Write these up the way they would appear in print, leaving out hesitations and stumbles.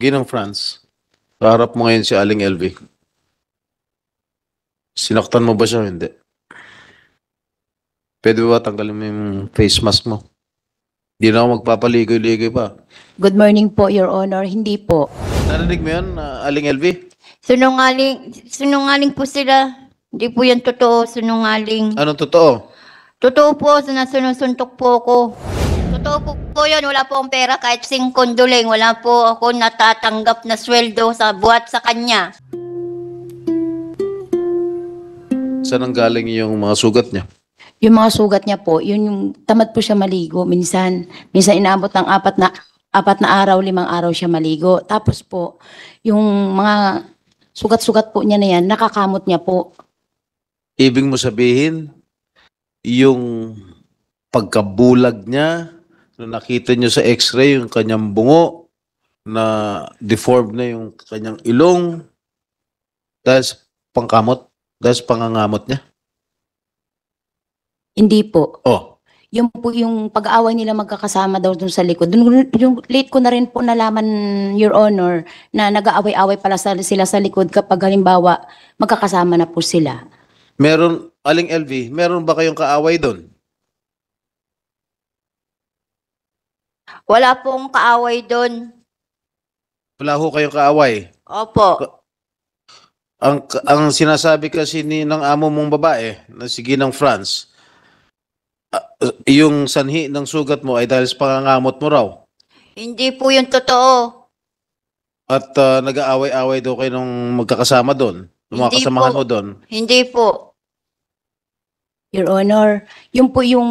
Ginang France, kaharap mo ngayon si Aling LV. Sinaktan mo ba siya o hindi? Pwede ba tanggalin mo yung face mask mo? Hindi na ako magpapaligoy-ligoy pa. Good morning po, Your Honor. Hindi po. Narinig mo yun, Aling LV? Sinungaling po sila. Hindi po yan totoo, sinungaling. Anong totoo? Totoo po, sinusuntok po ako. Totoo po yan, wala po akong pera kahit singkondoling. Wala po ako natatanggap na sweldo sa buhat sa kanya. Saan ang galing yung mga sugat niya? Yung mga sugat niya po, yun yung tamad po siya maligo. Minsan inaabot ng apat na araw, 5 araw siya maligo. Tapos po, yung mga sugat-sugat po niya na yan, nakakamot niya po. Ibig mo sabihin, yung pagkabulag niya, na nakita niyo sa x-ray, yung kanyang bungo, na deformed na yung kanyang ilong, dahil sa pangkamot, dahil sa pangangamot niya? Hindi po. Oh, Yung po yung pag-aaway nila magkakasama daw dun sa likod. Yung late ko na rin po nalaman, Your Honor, na nag-aaway-aaway pala sila sa likod kapag halimbawa magkakasama na po sila. meron, Aling LV, meron ba kayong kaaway doon? Wala pong kaaway doon. Wala ho kayong kaaway. Opo. Ang sinasabi kasi ng amo mong babae, na si Ginang France, yung sanhi ng sugat mo ay dahil sa pangangamot mo raw. Hindi po yung totoo. At nag-aaway-aaway daw kayo nung magkakasama doon. Nung mga Hindi kasamahan po. mo doon. Hindi po. Your Honor, yun po yung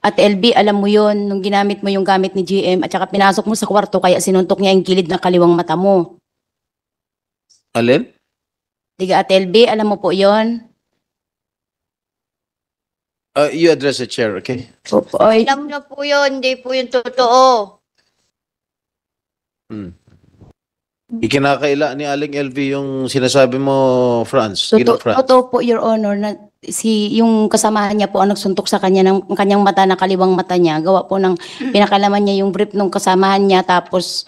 at LB, alam mo yun, nung ginamit mo yung gamit ni GM at saka pinasok mo sa kwarto kaya sinuntok niya yung gilid ng kaliwang mata mo. Alin? Diga at LB, alam mo po yun? You address the chair, okay? Opo, ay, Alam na po yun, hindi po yung totoo. Ikinakaila ni Aling LV yung sinasabi mo, France. Ginang France. totoo po, Your Honor, na yung kasamahan niya po ang nagsuntok sa kanya ng kanyang mata na kaliwang mata niya. Gawa po ng pinakalaman niya yung brief ng kasamahan niya tapos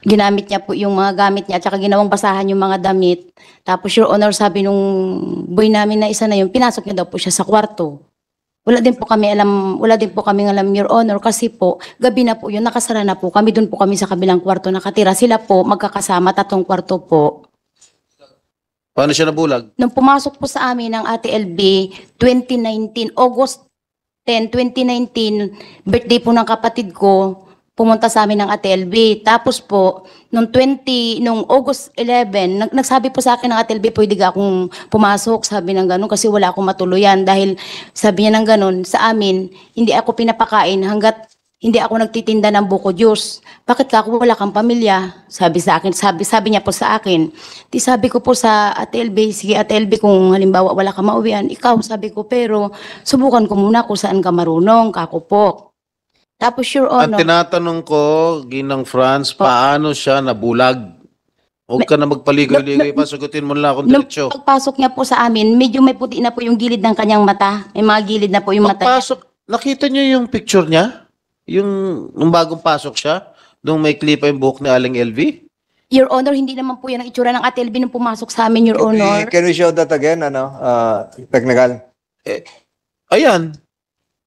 ginamit niya po yung mga gamit niya at saka ginawang basahan yung mga damit. Tapos, Your Honor, sabi nung boy namin na isa na yun, pinasok niya daw po siya sa kwarto. Wala din po kami alam, Your Honor, kasi po, gabi na po yun, nakasara na po kami, doon po kami sa kabilang kwarto nakatira. Sila po, magkakasama, 3 kwarto po. Paano siya nabulag? Nung pumasok po sa amin ng Ate LB, 2019, August 10, 2019, birthday po ng kapatid ko, pumunta sa amin ng Ate LB. Tapos po, nung August 11, nagsabi po sa akin ng Ate LB, pwede ka akong pumasok, sabi ng ganun, kasi wala akong matuluyan. Dahil sabi niya ng ganun, sa amin, hindi ako pinapakain hanggat hindi ako nagtitinda ng buko juice. Bakit ka ako wala kang pamilya? Sabi sa akin, sabi niya po sa akin. Di sabi ko po sa Ate LB, sige Ate LB, kung halimbawa wala ka mauwian, ikaw, sabi ko, pero subukan ko muna kung saan ka marunong, kako po. Tapos, Your Ang Honor, tinatanong ko, Ginang France, paano siya nabulag? Huwag ka na magpaligoy-ligoy pa, sagutin mo lang akong nung diretsyo. pagpasok niya po sa amin, medyo may puti na po yung gilid ng kanyang mata. May mga gilid na po yung mata niya. Pagpasok, nakita niyo yung picture niya? Yung nung bagong pasok siya? Nung may klipa yung buhok ni Aling LV? Your Honor, hindi naman po yan ang itsura ng Ate LB nung pumasok sa amin, Your Honor. Can we show that again, technical? Ayan.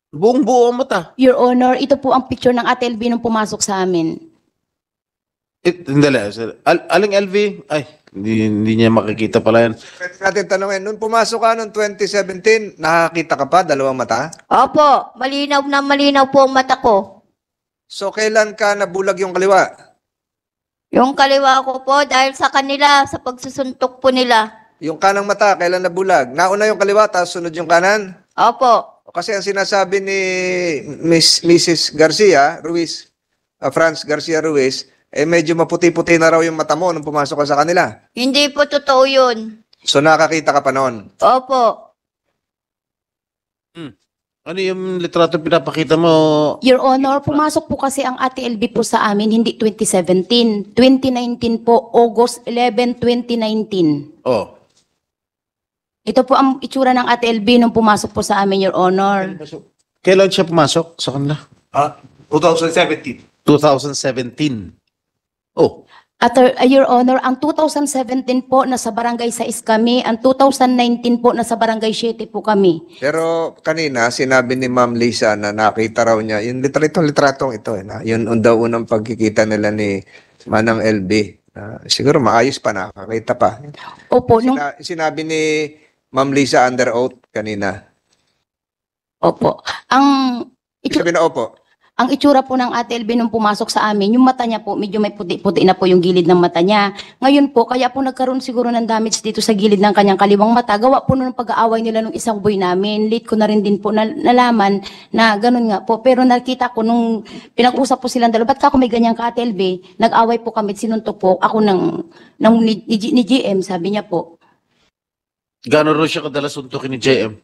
Buong-buo ang mata. Your Honor, ito po ang picture ng Ate LB nung pumasok sa amin. Hindi. Aling LV, ay, hindi niya makikita pala yan. Pwede natin tanongin, nung pumasok ka noong 2017, nakakita ka pa, 2 mata? Opo, malinaw na malinaw po ang mata ko. So, kailan ka nabulag yung kaliwa? Yung kaliwa ko po dahil sa kanila, sa pagsusuntok po nila. Yung kanang mata, kailan nabulag? Nauna yung kaliwa, tapos sunod yung kanan? Opo. Kasi ang sinasabi ni Mrs. Garcia Ruiz, Franz Garcia Ruiz, medyo maputi-puti na raw yung mata mo nung pumasok ka sa kanila. Hindi po totoo yun. So, nakakita ka pa noon? Opo. Ano yung litrato pinapakita mo? Your Honor, pumasok po kasi ang Ate LB po sa amin, hindi 2017. 2019 po, August 11, 2019. Oh. Ito po ang itsura ng Ate LB nung pumasok po sa amin, Your Honor. Kailan siya pumasok sa kanila? 2017. 2017. Oh. Your Honor, ang 2017 po nasa barangay 6 kami, ang 2019 po nasa barangay 7 po kami. Pero kanina, sinabi ni Ma'am Lisa na nakita raw niya, yung litratong ito, na yun ang daw unang pagkikita nila ni Manang LB. Siguro maayos pa, nakakita pa. Opo, Sinabi ni Ma'am Lisa under oath kanina. opo. Sabi na opo. Ang itsura po ng Ate LB nung pumasok sa amin, yung mata niya po, medyo may puti-puti na po yung gilid ng mata niya. Ngayon po, kaya po nagkaroon siguro ng damage dito sa gilid ng kanyang kaliwang mata. Gawa po nung pag-aaway nila nung isang boy namin. Late ko na rin din po nalaman na ganun nga po. Pero nakita ko nung pinag-usap po silang dalawa, ba't ka ako may ganyan ka, Ate LB? Nag-away po kami, sinuntok po ako ni GM, sabi niya po. Gano'n rin siya kadalas suntukin ni JM?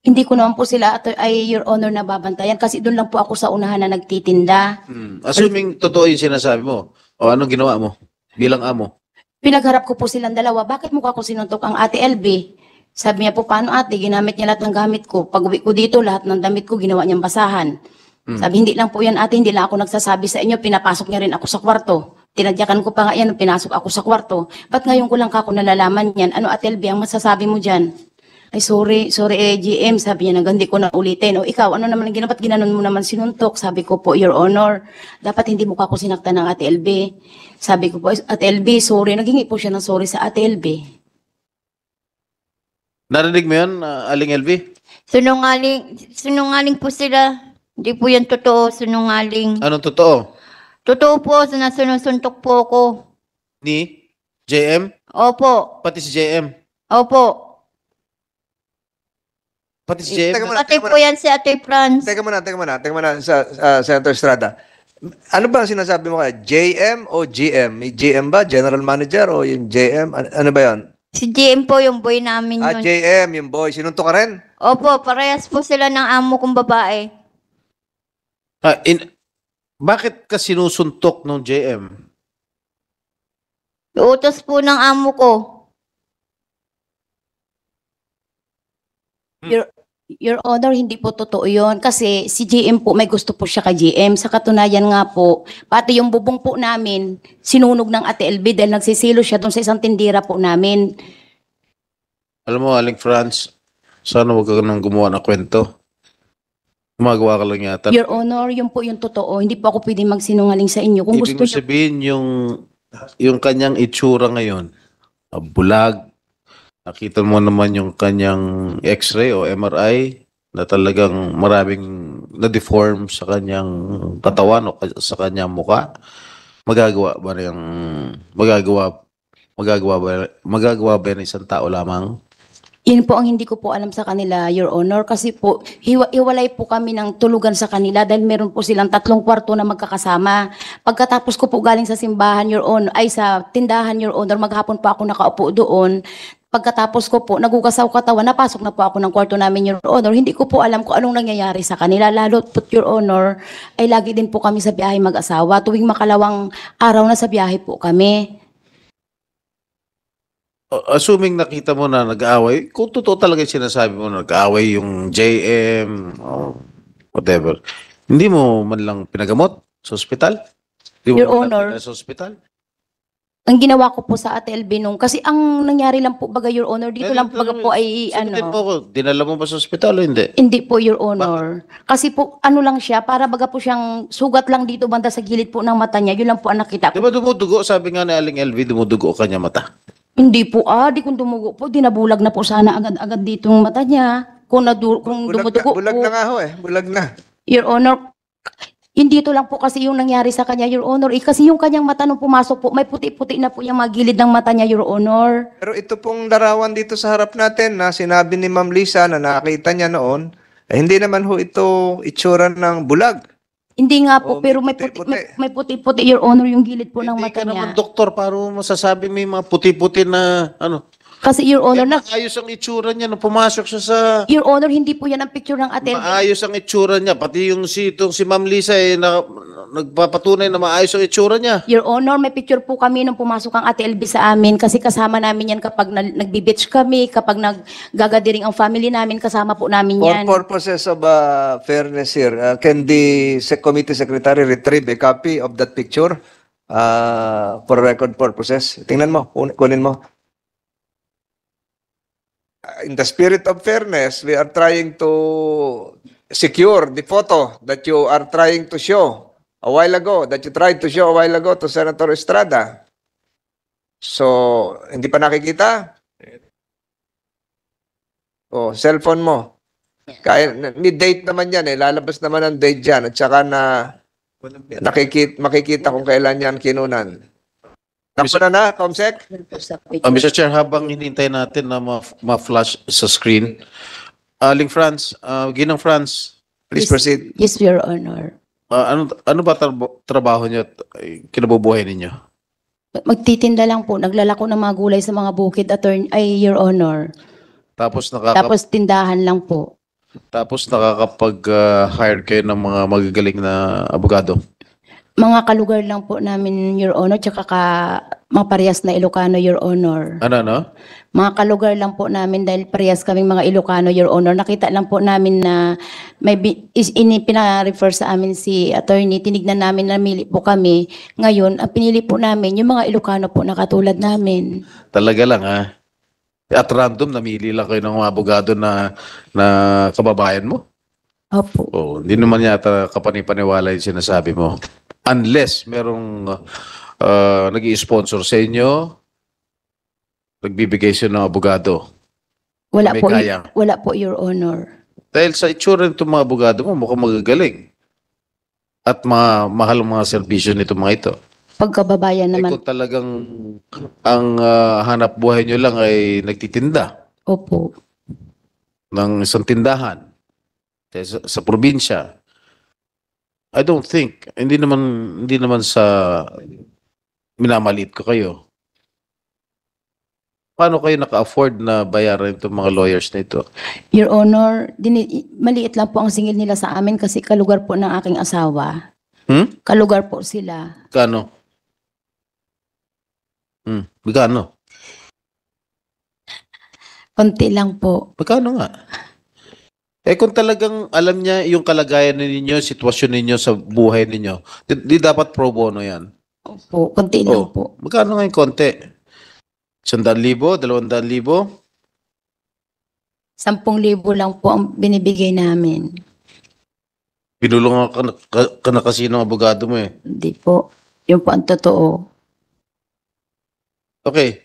Hindi ko naman po sila, Your Honor, nababantayan kasi doon lang po ako sa unahan na nagtitinda. Assuming totoo yung sinasabi mo, o anong ginawa mo bilang amo? Pinagharap ko po silang dalawa, bakit mukha ko sinuntok ang Ate LB? Sabi niya po, paano ate, ginamit niya lahat ng gamit ko. Pag uwi ko dito, lahat ng damit ko ginawa niyang basahan. Sabi, hindi lang po yan ate, hindi lang ako nagsasabi sa inyo, pinapasok niya rin ako sa kwarto. Tinadyakan ko pa nga yan, pinasok ako sa kwarto. Ba't ngayon ko lang kako nalalaman yan? Ano Ate LB, ang masasabi mo dyan? Ay, sorry, GM, sabi niya, hindi ko na ulitin. O ikaw, ano naman ang ginawa? Ba't ginanon mo naman sinuntok? Sabi ko po, Your Honor, dapat hindi mo ako sinaktan ng Ate LB. Sabi ko po, Ate LB, sorry. Naghingi po siya ng sorry sa Ate LB. Narinig mo yun, Aling LV? Sinungaling po sila. Hindi po yan totoo, sinungaling. Anong totoo? Totoo po, na sinusuntok po ako. Ni JM? Opo, Pati si JM? opo. Pati si JM? Teka muna, Pati po yan si Ate Franz. Teka muna sa Senator Estrada. Ano ba ang sinasabi mo kaya? JM o GM? May GM ba? General Manager o yung JM? Ano ba yan? Si GM po yung boy namin yun. JM, yung boy. Sinuntok ka rin? Opo, parehas po sila ng amo kong babae. Bakit ka sinusuntok ng JM? Utos po ng amo ko. Your Honor, hindi po totoo yun. Kasi si GM po, may gusto po siya kay GM. Sa katunayan nga po, pati yung bubong po namin, sinunog ng Ate LB dahil nagsisilo siya doon sa isang tindira po namin. Alam mo, Aling Franz, sana huwag ka nang gumawa ng kwento. Gumagawa ka lang yata. Your Honor, yun po yung totoo. Hindi po ako pwede magsinungaling sa inyo. Kung Ibig gusto mo niyo, sabihin yung kanyang itsura ngayon, bulag, nakita mo naman yung kanyang x-ray o MRI na talagang maraming na-deform sa kanyang katawan o sa kanyang muka. Magagawa ba ng isang tao lamang? yun po ang hindi ko po alam sa kanila, Your Honor. Kasi po, hiwalay po kami ng tulugan sa kanila dahil meron po silang 3 kwarto na magkakasama. Pagkatapos ko po galing sa simbahan, Your Honor, ay sa tindahan, Your Honor, maghapon pa ako nakaupo doon. Pagkatapos ko po, nagugasaw katawan, napasok na po ako ng kwarto namin, Your Honor. Hindi ko po alam kung anong nangyayari sa kanila. Lalo po, Your Honor, ay lagi din po kami sa biyahe mag-asawa. Tuwing makalawang araw na sa biyahe po kami. Assuming nakita mo na nag-aaway, kung totoo talaga yung sinasabi mo na nag-aaway yung JM, whatever, hindi mo man lang pinagamot sa ospital? Hindi mo Your man lang Honor. pinala sa ospital? Ang ginawa ko po sa Ate LB nung, kasi ang nangyari lang po baga, Your Honor, dito lang baga po ay Sagutin mo ko, dinala mo ba sa ospital o hindi? Hindi po, Your Honor. Kasi po, ano lang siya, para baga po siyang sugat lang dito banda sa gilid po ng mata niya. Yun lang po ang nakita Di ko. ba dumudugo? Sabi nga ni Aling LV, dumudugo kanya mata. Hindi po, di kung dumugo po, dinabulag na po sana agad-agad dito yung mata niya. Kung dumudugo Bulag po. na nga ho bulag na. Your Honor, hindi ito lang po kasi yung nangyari sa kanya, Your Honor. Kasi yung kanyang mata nung pumasok po, may puti-puti na po yung mga gilid ng mata niya, Your Honor. Pero ito pong larawan dito sa harap natin na sinabi ni Ma'am Lisa na nakita niya noon, hindi naman ho ito itsura ng bulag. Hindi nga po, Oh, pero may may puti-puti. may puti-puti, Your Honor, yung gilid po ng Hindi mata ka niya. naman doktor, para mo masasabi may mga puti-puti na ano. Kasi, Your Honor, Maayos ang itsura niya nung pumasok siya sa... Your Honor, hindi po yan ang picture ng Ate LB. Maayos ang itsura niya. Pati yung si Ma'am Lisa nagpapatunay na maayos ang itsura niya. Your Honor, may picture po kami nung pumasok ang Ate LB sa amin kasi kasama namin yan kapag nagbi-beach kami, kapag naggagadiring ang family namin, kasama po namin For yan. purposes of fairness here, can the committee secretary retrieve a copy of that picture for record purposes. Tingnan mo, kunin mo. In the spirit of fairness, we are trying to secure the photo that you are trying to show a while ago, that you tried to show a while ago to Senator Estrada. So, hindi pa nakikita? Oh, cellphone mo. Kaya, may date naman yan eh. Lalabas naman ang date dyan. At saka na makikita kung kailan yan kinunan. Nakuna na, Comsec? Mr. Chair, habang hinintay natin na ma-flash sa screen, Aling Franz, Ginang Franz, Please proceed. Yes, Your Honor. ano ba trabaho niyo at kinabubuhay ninyo? Magtitinda lang po. Naglalako ng mga gulay sa mga bukid, Your Honor. Tapos Tapos tindahan lang po. nakakapag-hire kayo ng mga magagaling na abogado. Mga kalugar lang po namin, Your Honor, tsaka mga parehas na Ilocano, Your Honor. Ano? Mga kalugar lang po namin dahil parehas kaming mga Ilocano, Your Honor. Nakita lang po namin na may pina-refer sa amin si attorney. Tinignan namin, namili po kami. Ngayon, ang pinili po namin, yung mga Ilocano po na katulad namin. Talaga lang, ha? At random, namili lang kayo ng mga abogado na kababayan mo? Opo. Oh, hindi naman yata kapanipaniwala yung sinasabi mo. Unless merong nag-i-sponsor sa inyo, nagbibigay siya ng abogado. Wala May po, kaya. wala po, Your Honor. Dahil sa itsura nitong mga abogado mo, mukhang magagaling. At mahal ang mga serbisyo nito mga ito. Pagkababayan Eh, naman. kung talagang ang hanap buhay nyo lang ay nagtitinda Opo. ng isang tindahan sa probinsya, I don't think, hindi naman sa minamaliit ko kayo. Paano kayo naka-afford na bayaran itong mga lawyers na ito? Your Honor, maliit lang po ang singil nila sa amin kasi kalugar po ng aking asawa. Kalugar po sila. Kano? Magkano? Konti lang po. Magkano nga? Eh kung talagang alam niya yung kalagayan ninyo, sitwasyon ninyo sa buhay ninyo, di dapat pro bono yan. Opo, konti lang po. Magkano nga yung konti? 100,000? 200,000? 10,000 lang po ang binibigay namin. Pinulungan ka na kasi ng abogado mo eh. Hindi po. Yun po ang totoo. Okay.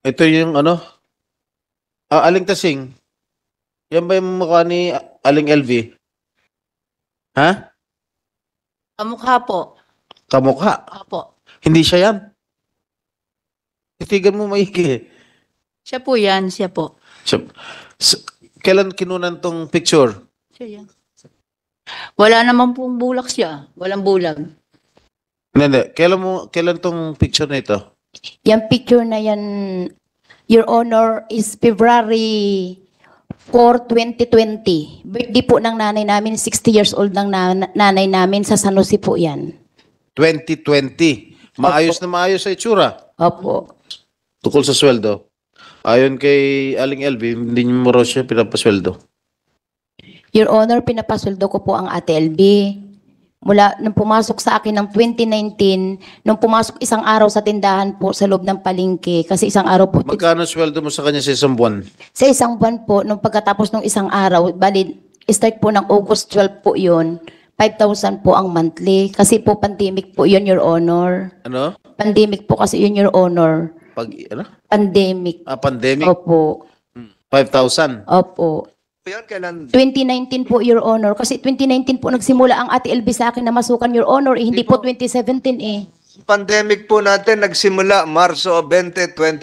Ito yung Aling Tasing. Yan ba yung mukha ni Aling LV? Ha? Kamukha po. Kamukha. Opo. Hindi siya yan. Titigan mo maigi. Siya po yan, siya po. Kailan kinunan tong picture? Siya yan. Wala naman pong bulak siya. Walang bulag. Hindi. Kailan tong picture na ito? Yung picture na yan, Your Honor, is February 4, 2020. Birthday po ng nanay namin, 60 years old ng nanay namin, sa San Jose po yan. 2020. Maayos na maayos sa itsura. Opo. Tukol sa sweldo. Ayon kay Aling LV, hindi niyo mo raw siya pinapasweldo. Your Honor, pinapasweldo ko po ang Ate LB. Mula nung pumasok sa akin ng 2019, nung pumasok isang araw sa tindahan po sa loob ng palengke, kasi isang araw po, Magkano sweldo mo sa kanya sa isang buwan? sa isang buwan po, nung pagkatapos ng isang araw, bali, start po ng August 12 po yun, 5,000 po ang monthly. Kasi po pandemic po yun, Your Honor. Ano? Pandemic po kasi yun, Your Honor. Pandemic. Pandemic? Opo. 5,000. Opo. Yan, kailan? 2019 po, Your Honor. Kasi 2019 po nagsimula ang Ate LB sa akin na masukan, Your Honor. Hindi po 2017 eh. Pandemic po natin nagsimula Marso 20, 2020.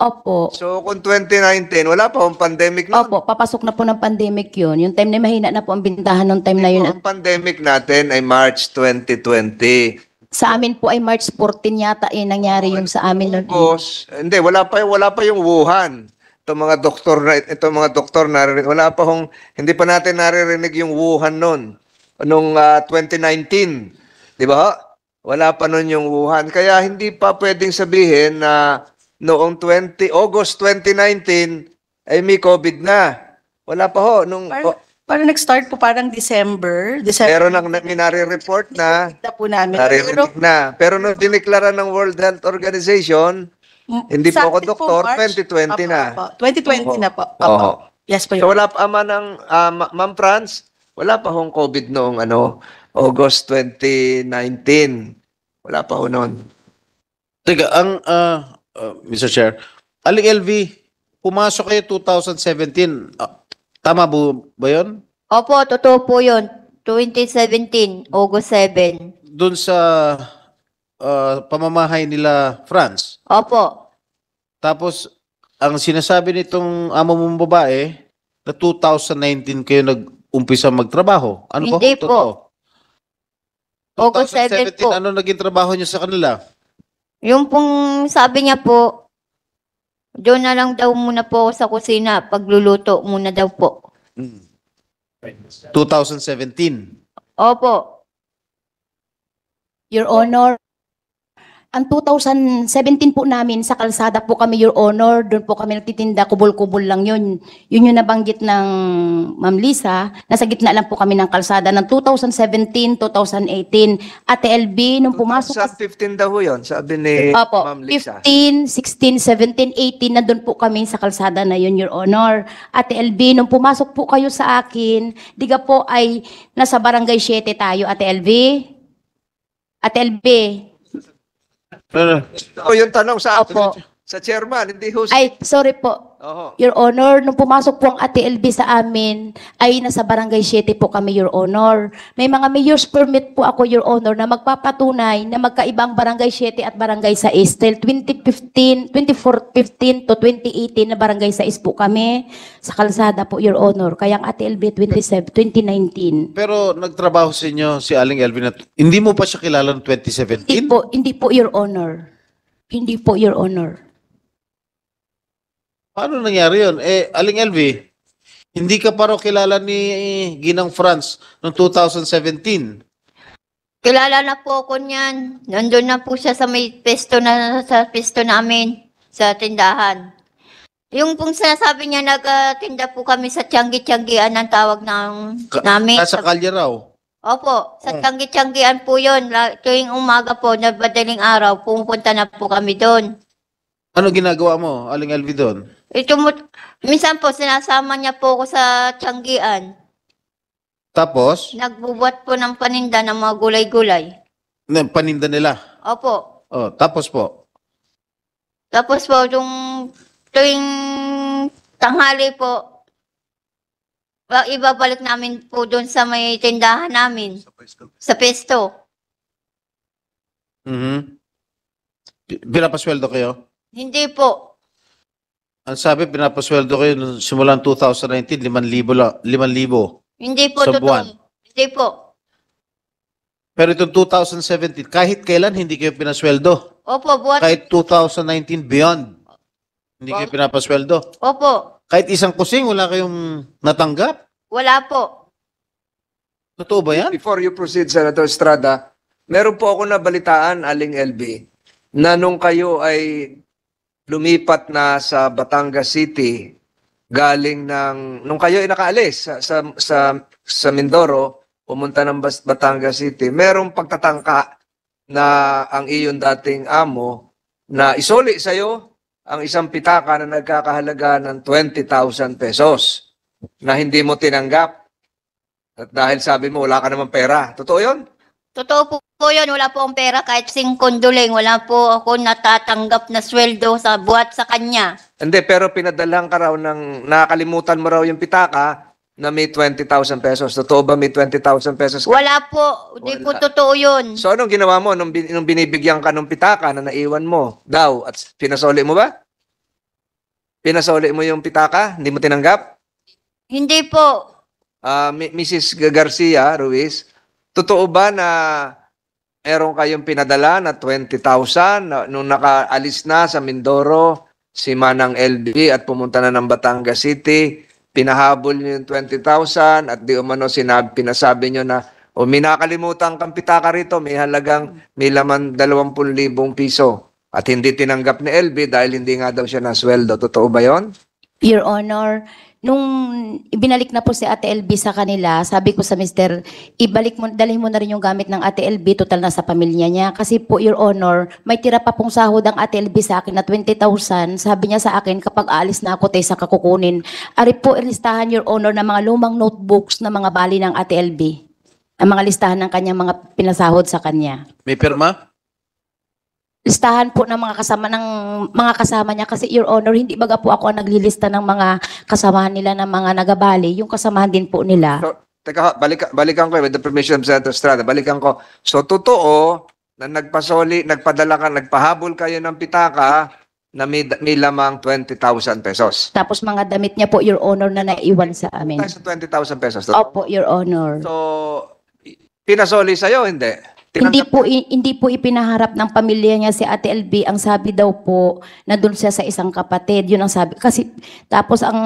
Opo. So kung 2019, wala pa akong pandemic noon. Opo, papasok na po ng pandemic yun. Yung time na mahina na po ang bintahan ng time na yun. Ang pandemic natin ay March 2020. Sa amin po ay March 14 yata nangyari yung sa amin nun. Tapos, hindi, wala pa yung Wuhan. Itong mga doktor wala pa hindi pa natin naririnig yung Wuhan noon. Nung 2019. Di ba? Wala pa noon yung Wuhan. Kaya hindi pa pwedeng sabihin na noong August 2019 ay may COVID na. Wala pa ho. Parang nag-start po parang December. Pero nang minare-report na, na po namin. naririnig na. Pero nung dineklara ng World Health Organization, hindi po ako Sa atin doktor, March. 2020 na. Opo. 2020 na po. Opo. Oo. Yes po. So wala pa ng Ma'am Franz, wala pa hong COVID noong August 2019. Wala pa ho noon. Teka, Mr. Chair, Aling LV, pumasok kayo 2017. Tama ba yun? Opo, totoo po yun. 2017, August 7. Doon sa pamamahay nila France. Opo. Tapos, ang sinasabi nitong amo mong babae, na 2019 kayo nag-umpisa magtrabaho. Ano Hindi po? po. Totoo? August 7 po. Ano naging trabaho niyo sa kanila? Yung pong sabi niya po, doon na lang daw muna po ako sa kusina, pagluluto muna daw po. 2017. Opo. Your Honor, ang 2017 po namin sa kalsada po kami, Your Honor, doon po kami nagtitinda, kubol-kubol lang yun. Yun yung nabanggit ng Ma'am Lisa, nasa gitna lang po kami ng kalsada ng 2017, 2018. Ate LB, nung pumasok Sa 15 daw ho yun, sabi ni Opo, Ma'am Lisa. 15, 16, 17, 18, nandun po kami sa kalsada na yun, Your Honor. Ate LB, nung pumasok po kayo sa akin, diga po ay nasa barangay 7 tayo, Ate LB. Ate LB, O yung tanong sa Opo. sa chairman, hindi ho. ay, sorry po. Oho. Your Honor, nung pumasok po ang Ate LB sa amin, ay nasa barangay 7 po kami, Your Honor. May mga mayor's permit po ako, Your Honor, na magpapatunay na magkaibang barangay 7 at barangay 6. Till 2015 to 2018 na barangay 6 po kami sa kalsada po, Your Honor. Kaya ang Ate LB 2019. Pero nagtrabaho sa inyo si Aling Elvin na hindi mo pa siya kilala noong 2017? Hindi po, Your Honor. Hindi po, Your Honor. Paano nangyari yun? Aling Elvi, hindi ka pa raw kilala ni Ginang France noong 2017. Kilala na po ako niyan. Nandun na po siya sa may sa pesto namin, sa tindahan. Yung pong sinasabi niya, nagtinda po kami sa Tianggi-Tianggian ang tawag namin. Nasa kalye raw. Opo, sa Tianggi-Tianggian po yun. Tuwing umaga po, na madaling araw, pumunta na po kami doon. Ano ginagawa mo, Aling Elvi, doon? Minsan po, sinasama niya po ako sa Tianggian. Tapos, Nagbubuhat po ng paninda ng mga gulay-gulay. paninda nila. Opo. Tapos po, Tapos po, tuwing tanghali po, ibabalik namin po doon sa may tindahan namin. Sa pesto. pinapasweldo kayo? Hindi po. Ang sabi, pinapasweldo kayo nung simulan 2019, 5,000 lang, 5,000. Hindi po Sa totoo. buwan. Hindi po. Pero itong 2017, kahit kailan hindi kayo pinasweldo. Opo, buhat. Kahit 2019 beyond, hindi kayo pinapasweldo. Opo. Kahit isang kusing, wala kayong natanggap. Wala po. Totoo ba yan? Before you proceed, Senator Estrada, meron po ako nabalitaan, Aling LB, na nung kayo ay lumipat na sa Batangas City, galing nung kayo ay nakaalis sa Mindoro, pumunta ng Batangas City, merong pagtatangka na ang iyon dating amo na isoli sa'yo ang isang pitaka na nagkakahalaga ng 20,000 pesos na hindi mo tinanggap. At dahil sabi mo, wala ka naman pera. Totoo yun? Totoo po yun. Wala po akong pera kahit singkonduling. Wala po ako natatanggap na sweldo sa buhat sa kanya. Hindi, pero pinadalhan ka raw nakakalimutan mo raw yung pitaka na may 20,000 pesos. Totoo ba may 20,000 pesos? Wala po. Hindi po Wala. totoo yun. So anong ginawa mo nung binibigyan ka ng pitaka na naiwan mo daw at pinasoli mo ba? Pinasoli mo yung pitaka? Hindi mo tinanggap? Hindi po. Mrs. Garcia Ruiz, totoo ba na meron kayong pinadala na 20,000 nung nakaalis na sa Mindoro si Manang LB at pumunta na ng Batangas City, pinahabol niyo yung 20,000 at di umano pinasabi niyo na may nakalimutan kang pitaka rito, may laman 20,000 piso at hindi tinanggap ni LB dahil hindi nga daw siya nasweldo. Totoo ba yon? Your Honor, nung ibinalik na po si Ate LB sa kanila, sabi ko sa mister, ibalik mo, dalhin mo na rin yung gamit ng Ate LB, total na sa pamilya niya. Kasi po, Your Honor, may tira pa pong sahod ang Ate LB sa akin na 20,000. Sabi niya sa akin, kapag aalis na ako, tayo sa kakukunin. Ari po, ilistahan, Your Honor, ng mga lumang notebooks na mga bali ng Ate LB. Ang mga listahan ng kanyang mga pinasahod sa kanya. May pirma? Listahan po ng mga kasama niya kasi, Your Honor, hindi baga po ako ang naglilista ng mga kasamahan nila ng mga nagabali, yung kasamahan din po nila. So, teka, balikan ko with the permission of Senator Estrada. Balikan ko. So, totoo na nagpadala ka, nagpahabol kayo ng pitaka na may lamang 20,000 pesos. Tapos mga damit niya po, Your Honor, na naiwan sa amin. Tayo sa 20,000 pesos. Totoo? Opo, Your Honor. So, pinasoli sa'yo, hindi? Hindi po ipinaharap ng pamilya niya si Ate LB. Ang sabi daw po, na doon siya sa isang kapatid. Yun ang sabi. Kasi, tapos ang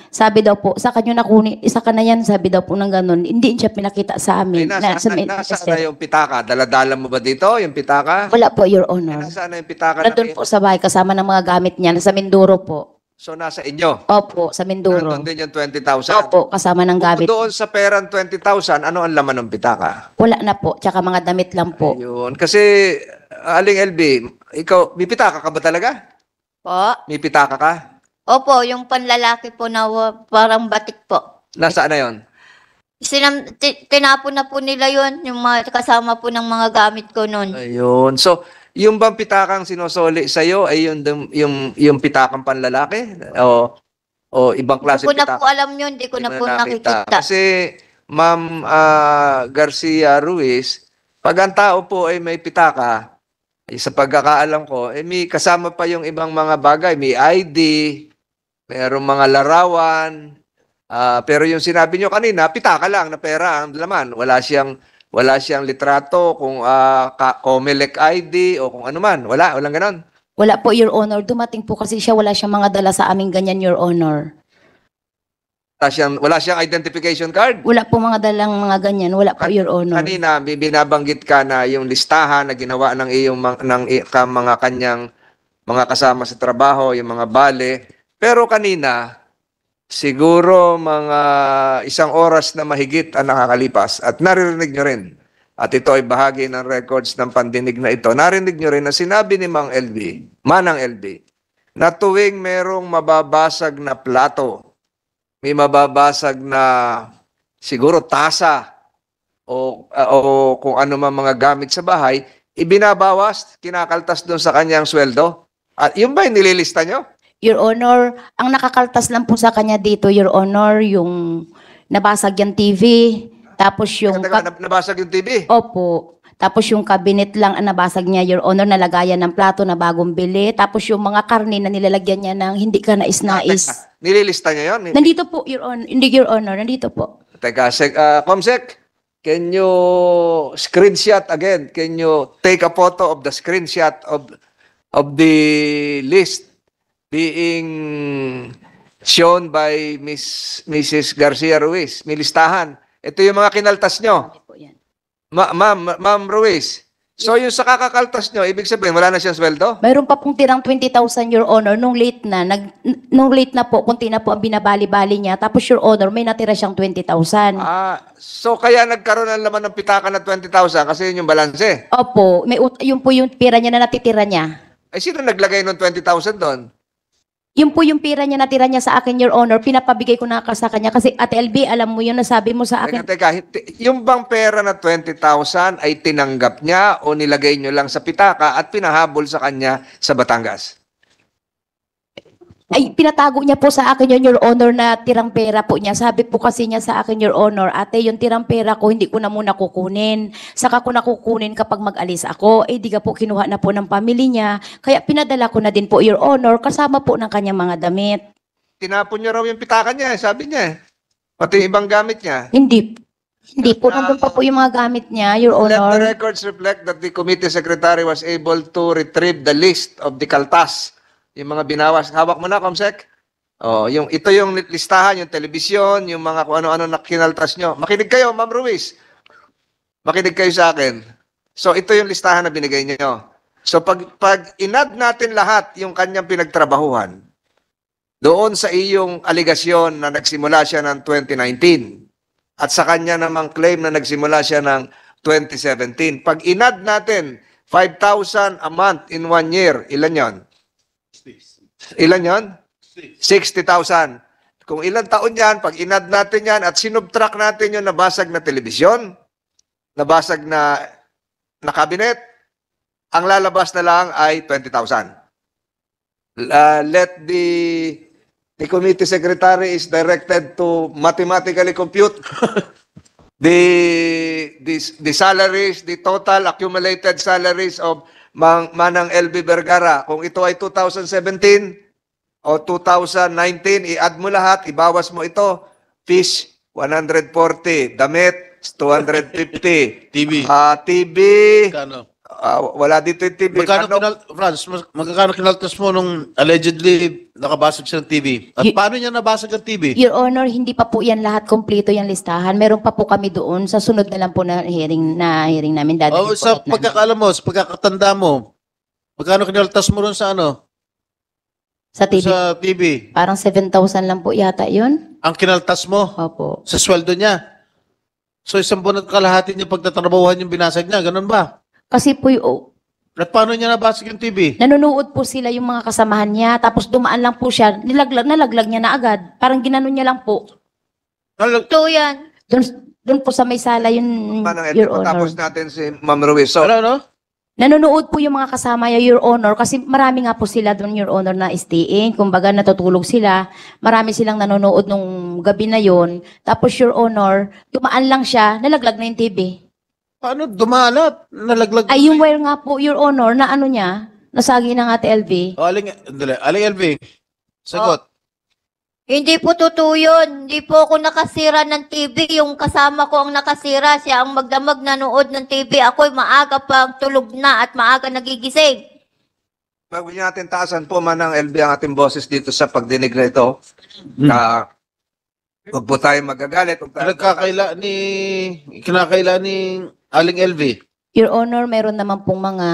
sabi daw po, sa kanya nakuni, isa ka na yan, sabi daw po ng ganun. Hindi siya pinakita sa Ay, amin. nasaan na yung pitaka? Daladala mo ba dito, yung pitaka? Wala po, Your Honor. Nasaan na yung pitaka? Nandun po sa bahay, kasama ng mga gamit niya. Sa Mindoro po. So, nasa inyo? Opo, sa Mindoro. Nandun din yung 20,000? Opo, kasama ng gamit. Doon sa perang 20,000, ano ang laman ng pitaka? Wala na po, tsaka mga damit lang po. Ayun. Kasi, Aling LB, ikaw, may pitaka ka ba talaga? Po. May pitaka ka? Opo, yung panlalaki po na parang batik po. Nasaan na yon? Tinapon na po nila yun, yung mga kasama po ng mga gamit ko noon. Ayun. So, yung bang pitakang sinosoli sa'yo ay yung pitakang panlalaki? O ibang klase Hindi ko na pitaka? po alam yun, hindi ko na po nakikita. Kasi, Ma'am Garcia Ruiz, pag ang tao po ay may pitaka, sa pagkakaalam ko, may kasama pa yung ibang mga bagay. May ID, mayroong mga larawan, pero yung sinabi nyo kanina, pitaka lang na pera ang laman. Wala siyang litrato, kung Comelec ID o kung ano man. Walang ganon. Wala po, Your Honor. Dumating po kasi siya, wala siyang mga dala sa aming ganyan, Your Honor. Wala siyang identification card. Wala po mga dalang mga ganyan. Wala po, Your Honor. Kanina, binabanggit ka na yung listahan na ginawa ng mga kanyang mga kasama sa trabaho, yung mga bale. Pero kanina, siguro mga 1 oras na mahigit ang nakakalipas at naririnig nyo rin. At ito ay bahagi ng records ng pandinig na ito. Narinig nyo rin na sinabi ni Manang LB, na tuwing merong mababasag na plato, may mababasag na siguro tasa o kung ano man mga gamit sa bahay, ibinabawas, kinakaltas doon sa kanyang sweldo. At yun ba yung nililista nyo? Your Honor, ang nakakaltas lang po sa kanya dito, Your Honor, yung nabasag yung TV, tapos yung... Nabasag yung TV? Opo. Tapos yung cabinet lang ang nabasag niya, Your Honor, nalagayan ng plato na bagong bili. Tapos yung mga karne na nilalagyan niya ng hindi ka nais-nais. Nililista niya yun? Nandito po, Your Honor. Hindi, Your Honor. Nandito po. Teka, Comsec, can you screenshot again? Can you take a photo of the screenshot of the list being shown by Mrs. Garcia Ruiz? May listahan. Ito yung mga kinaltas nyo. Hindi po yan. Ma'am Ruiz, so yung sa kakakaltas nyo, ibig sabihin, wala na siyang sweldo? Mayroon pa pong tirang 20,000, Your Honor, nung late na po, kunti na po ang binabali-bali niya. Tapos, Your Honor, may natira siyang 20,000. So kaya nagkaroon ng laman ng pitaka na 20,000 kasi yun yung balanse. Opo, yun po yung pira niya na natitira niya. Ay, sino naglagay ng 20,000 doon? Yun po yung pira niya natira niya sa akin, Your Honor. Pinapabigay ko na sa kanya. Kasi, Ate LB, alam mo yun, nasabi mo sa akin. Teka, yung bang pera na 20,000 ay tinanggap niya o nilagay nyo lang sa pitaka at pinahabol sa kanya sa Batangas? Ay, pinatago niya po sa akin yun, Your Honor, na tirang pera po niya. Sabi po kasi niya sa akin, Your Honor, ate, yung tirang pera ko, hindi ko na muna kukunin. Saka ko na kukunin kapag mag-alis ako. Di ka po kinuha na po ng pamilya niya. Kaya pinadala ko na din po, Your Honor, kasama po ng kanyang mga damit. Tinapon niyo raw yung pitaka niya, sabi niya. Pati ibang gamit niya. Hindi po, nandun pa po yung mga gamit niya, Your Let the Honor. records reflect that the committee secretary was able to retrieve the list of the kaltas. Yung mga binawas. Hawak mo na, Comsec. Ito yung listahan, yung telebisyon, yung mga kung ano-ano na kinaltas nyo. Makinig kayo, Ma'am Ruiz. Makinig kayo sa akin. So, ito yung listahan na binigay nyo. So, pag inad natin lahat yung kanyang pinagtrabahuhan, doon sa iyong aligasyon na nagsimula siya ng 2019 at sa kanya namang claim na nagsimula siya ng 2017. Pag inad natin 5,000 a month in 1 year, ilan yon? Ilan yon? 60,000. Kung ilang taon yan, pag inad natin yan at sinubtract natin yung nabasag na telebisyon, nabasag na cabinet, ang lalabas na lang ay 20,000. Let the committee secretary is directed to mathematically compute the salaries, the total accumulated salaries of Manang LB Vergara. Kung ito ay 2017 o 2019, i-add mo lahat, ibawas mo ito. Fish, 140. Damit, 250. TV. TV, Kano? wala dito yung TV. Magkano kinaltas mo nung allegedly nakabasag siya ng TV? At paano niya nabasag ang TV? Your Honor, hindi pa po yan lahat kompleto yung listahan. Meron pa po kami doon sa sunod na lang po na hearing namin. Oh, sa pagkakaalam mo, sa pagkakatanda mo, magkano kinaltas mo ron sa ano? Sa TV. Sa TV. Parang 7,000 lang po yata yun. Ang kinaltas mo Opo. sa sweldo niya. So isang buwan at kalahati niya pagtatrabahuhan yung binasag niya, ganun ba? Kasi po yung, At paano niya nabasag yung TV? nanonood po sila yung mga kasamahan niya, tapos dumaan lang po siya, nalaglag niya na agad. Parang ginanon niya lang po. Ito yan. Doon po sa may sala yun, Manang Your LB, Honor. tapos natin si Ma'am Ruiz. So, Ano? Nanonood po yung mga kasama niya, Your Honor, kasi marami nga po sila doon, Your Honor, na staying. Kumbaga, natutulog sila. Marami silang nanonood nung gabi na yon. Tapos, Your Honor, dumaan lang siya, nalaglag na yung TV. Paano dumalat? Nalaglag? Ay, yung wire nga po, Your Honor, na ano niya, nasagi ng Ate LV. O, aling LV. Sagot. Hindi po totoo yun. Hindi po ako nakasira ng TV. Yung kasama ko ang nakasira. Siya ang magdamag nanood ng TV. Ako'y maaga pang tulog na at maaga nagigising. Huwag niyo natin taasan po, Manang LB, ang ating boses dito sa pagdinig na ito. Huwag po tayo magagalit. Kinakaila ni Aling LV. Your Honor, meron naman pong mga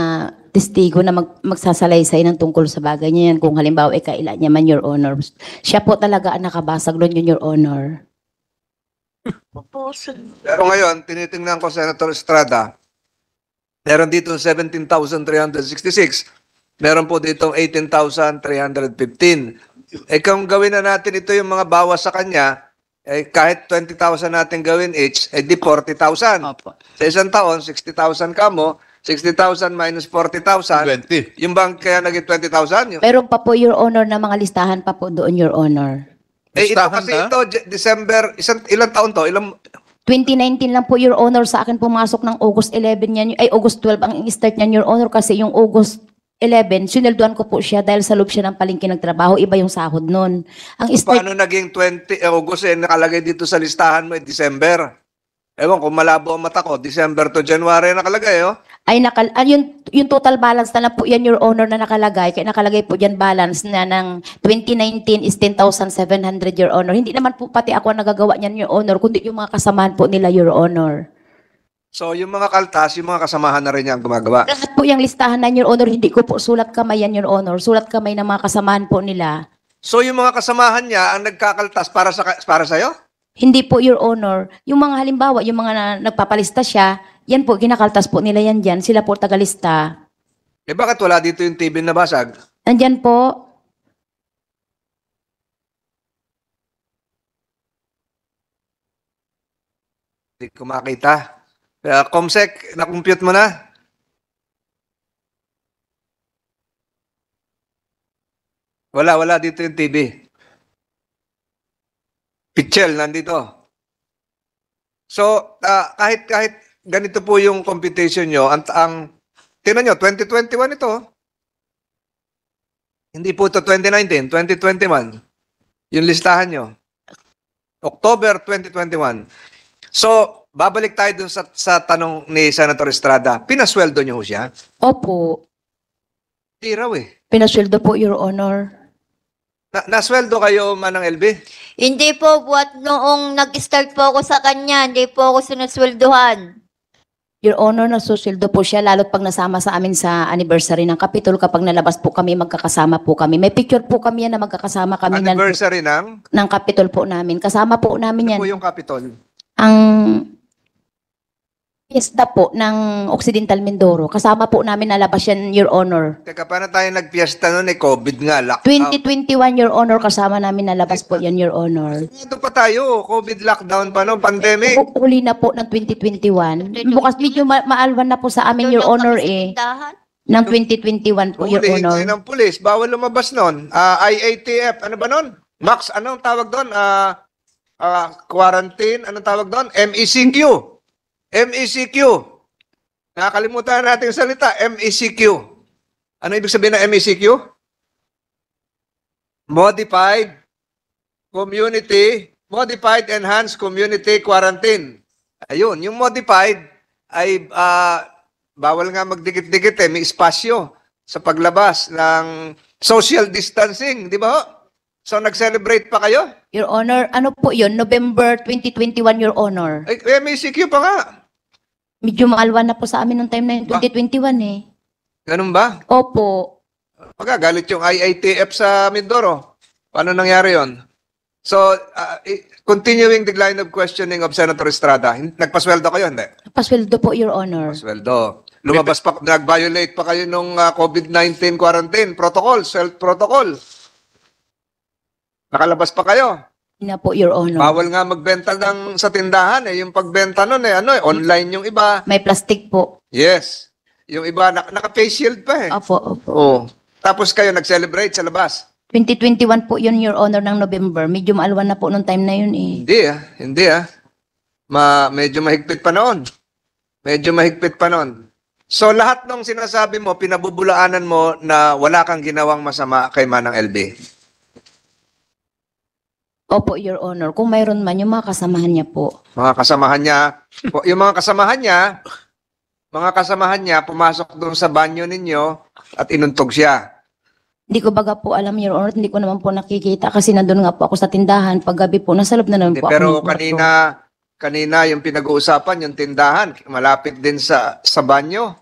testigo na magsasalaysay ng tungkol sa bagay niya yan. Kung halimbawa, kaila niya man, Your Honor. Siya po talaga ang nakabasag doon yun, Your Honor. Pero ngayon, tinitingnan ko, Senator Estrada, meron dito 17,366. Meron po dito 18,315. Kung gawin na natin ito yung mga bawas sa kanya, kahit 20,000 natin gawin each, di 40,000. Opo. Sa isang taon, 60,000 ka mo, 60,000 minus 40,000. 20. Yung bang kaya naging 20,000? Meron pa po, Your Honor, na mga listahan pa po doon, Your Honor. Ito Listahan kasi na? ito, December, ilang taon to? 2019 lang po, Your Honor, sa akin pumasok ng August 11 yan, ay August 12 ang start niyan, Your Honor, kasi yung August 11, sinelduan ko po siya dahil sa loob siya ng palengke nagtrabaho, iba yung sahod nun. Ang start, Paano naging 20 August nakalagay dito sa listahan mo, December? Ewan kung malabo ang mata ko, December to January nakalagay, oh. ay yung total balance na lang po yan, Your Honor, na nakalagay. Kaya nakalagay po dyan balance na ng 2019 is 10,700, Your Honor. Hindi naman po pati ako ang nagagawa niyan, Your Honor, kundi yung mga kasamahan po nila, Your Honor. So, yung mga kaltas, yung mga kasamahan na rin niya ang gumagawa. Lahat po yung listahan na, Your Honor, hindi ko po sulat kamay yan, Your Honor. Sulat kamay ng mga kasamahan po nila. So, yung mga kasamahan niya ang nagkakaltas para sa'yo? Hindi po, Your Honor. Yung mga halimbawa, yung mga nagpapalista siya, yan po, kinakaltas po nila yan dyan. Sila po tagalista. Bakit wala dito yung TV na basag? Nandyan po. Hindi ko makita. Comsec, na-compute mo na? Wala dito yung TV. Pichel, nandito. So, kahit ganito po yung computation nyo, tingnan nyo, 2021 ito. Hindi po ito 2019, 2021. Yung listahan nyo. October 2021. So, babalik tayo dun sa tanong ni Senator Estrada. Pinasweldo nyo ho siya? Opo. Hindi raw eh. Pinasweldo po, Your Honor. Nasweldo kayo, Manang LB? Hindi po, buat noong nag-start po ako sa kanya, hindi po ako sinusweldohan. Your Honor, nasusildo po siya, lalo't pag nasama sa amin sa anniversary ng Kapitol, kapag nalabas po kami, magkakasama po kami. May picture po kami yan na magkakasama kami Anniversary ng? ng Kapitol po namin. Kasama po namin yan. Ano po yung Capitol? Ang fiesta po ng Occidental Mindoro. Kasama po namin nalabas yan, Your Honor. Teka, paano tayo nagpiesta noon? COVID nga, lockdown. 2021, Your Honor, kasama namin nalabas po yan, Your Honor. Ito pa tayo, COVID lockdown pa no, pandemic. Huli na po ng 2021. Bukas medyo maalwan na po sa amin, Your Doon Honor, kami sa eh. tindahan. Ng 2021 po, Your Hulihin Honor. tayo ng pulis, bawal lumabas noon. IATF, ano ba noon? Max, anong tawag doon? Quarantine, anong tawag doon? MECQ. MECQ. Nakakalimutan natin yung salita, MECQ. Ano ibig sabihin ng MECQ? Modified Enhanced Community Quarantine. Ayun, yung modified ay bawal nga magdikit-dikit may espasyo sa paglabas ng social distancing, di ba ho? So nag-celebrate pa kayo? Your Honor, ano po yun? November 2021, Your Honor. Ay, MECQ pa nga. Medyo maalwan na po sa amin nung time na yun, 2021 eh. Ganun ba? Opo. Magagalit yung IITF sa Mindoro. Paano nangyari yon? So, continuing the line of questioning of Senator Estrada, nagpasweldo kayo, hindi? Pasweldo po, Your Honor. Pasweldo. Lumabas pa, nag-violate pa kayo nung COVID-19 quarantine protocol, self-protocol. Nakalabas pa kayo. Hindi na po, Your Honor. Bawal nga magbenta sa tindahan yung pagbenta nun online yung iba. May plastic po. Yes. Yung iba naka-face shield pa Opo, opo. Oo. Tapos kayo nag-celebrate sa labas. 2021 po yun, Your Honor, ng November. Medyo maalwan na po nung time na yun eh. Hindi medyo mahigpit pa noon. So lahat ng sinasabi mo, pinabubulaanan mo na wala kang ginawang masama kay Manang LB. Opo, Your Honor. Kung mayroon man, yung mga kasamahan niya po. Mga kasamahan niya, pumasok doon sa banyo ninyo at inuntog siya. Hindi ko baga po alam, Your Honor. Hindi ko naman po nakikita kasi nandun nga po ako sa tindahan. Paggabi po, nasa loob na naman po Pero ako. ng kwarto. kanina yung pinag-uusapan, yung tindahan, malapit din sa banyo.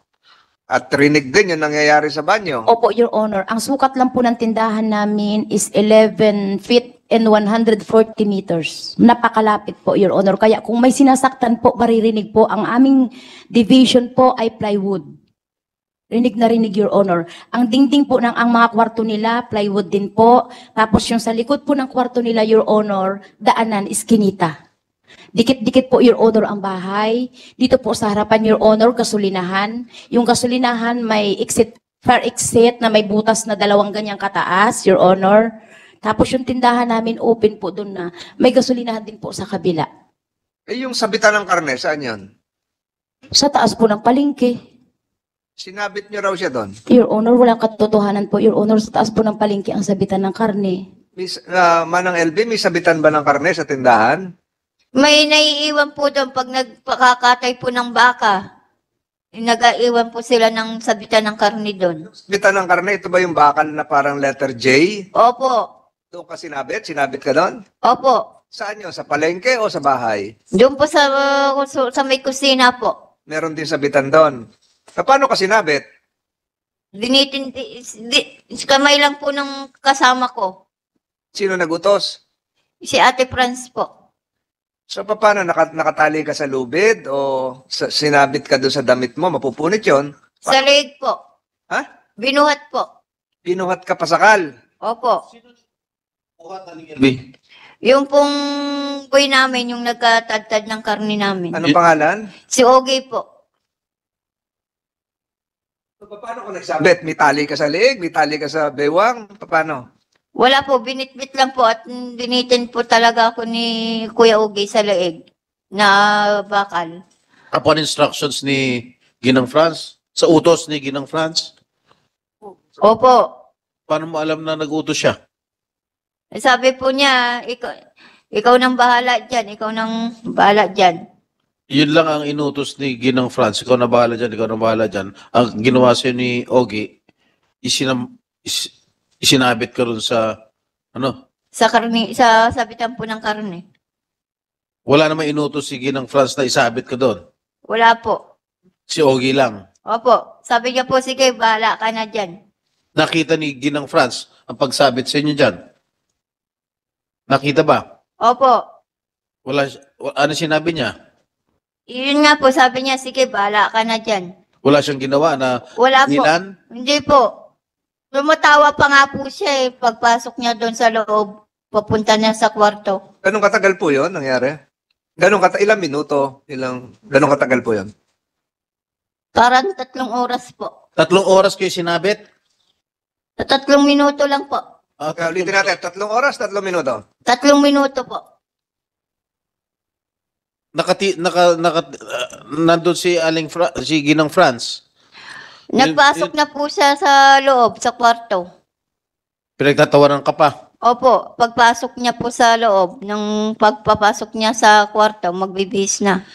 At rinig din yung nangyayari sa banyo. Opo, Your Honor. Ang sukat lang po ng tindahan namin is 11 feet and 140 meters. Napakalapit po, Your Honor. Kaya kung may sinasaktan po, maririnig po. Ang aming division po ay plywood. Rinig na rinig, Your Honor. Ang dingding po ng ang mga kwarto nila, plywood din po. Tapos yung sa likod po ng kwarto nila, Your Honor, daanan, iskinita. Dikit-dikit po, Your Honor, ang bahay. Dito po sa harapan, Your Honor, gasolinahan. Yung gasolinahan may fire exit na may butas na 2 ganyang kataas, Your Honor. Tapos yung tindahan namin open po doon na may gasolinahan din po sa kabila. Yung sabitan ng karne, saan yun? Sa taas po ng palengke. Sinabit niyo raw siya doon. Your Honor, walang katotohanan po, Your Honor. Sa taas po ng palengke ang sabitan ng karne. Manang LB, may sabitan ba ng karne sa tindahan? May naiiwan po doon pag nagpakakatay po ng baka. Nag-aiwan po sila ng sabitan ng karne doon. Sabitan ng karne, ito ba yung bakal na parang letter J? Opo. Doon ka sinabit? Sinabit ka doon? Opo. Saan yun? Sa palengke o sa bahay? Doon po sa may kusina po. Meron din sabitan doon. Paano ka sinabit? Kamay lang po ng kasama ko. Sino nagutos? Si Ate Franz po. So paano? Nakatali ka sa lubid o sinabit ka doon sa damit mo? Mapupunit yon. Sa leeg po. Ha? Binuhat po. Pinuhat ka pasakal. Opo. LB. Yung pong boy namin, yung nagkatadtad ng karne namin. Anong pangalan? Si Ogie po. So, paano ka nagsabit? May tali ka sa leeg? May tali ka sa bewang? Paano? Wala po, binitbit lang po at binitin po talaga ako ni Kuya Ogie sa leeg na bakal. Upon instructions ni Ginang Franz, sa utos ni Ginang Franz, Opo. paano mo alam na nag-utos siya? Sabi po niya, ikaw nang bahala dyan, ikaw nang bahala dyan. Yun lang ang inutos ni Ginang Franz. Ikaw na bahala dyan, ikaw na bahala dyan. Ang ginawa sa'yo ni Ogie, isinabit ka rin sa, Sa karne, sa sabitan po ng karne. wala namang inutos si Ginang Franz na isabit ka doon. Wala po. Si Ogie lang. Opo. Sabi niya po, sige, bahala ka na dyan. Nakita ni Ginang France ang pagsabit sa inyo dyan. Nakita ba? Opo. Ano sinabi niya? Yun nga po, sabi niya, sige, bahala ka na dyan. Wala siyang ginawa na Wala po. ilan? Hindi po. Lumatawa pa nga po siya eh, pagpasok niya doon sa loob, papunta niya sa kwarto. Ganong katagal po yon nangyari? Ilang minuto? Ganong katagal po yon? Parang 3 oras po. 3 oras kayo sinabit? Sa 3 minuto lang po. Ulitin natin, 3 oras, 3 minuto. 3 minuto po. Nandun si si Ginang France. Nagpasok na po siya sa loob, sa kwarto. Pinagtatawanan ka pa. Opo, pagpasok niya po sa loob, nung pagpapasok niya sa kwarto, magbibihis na.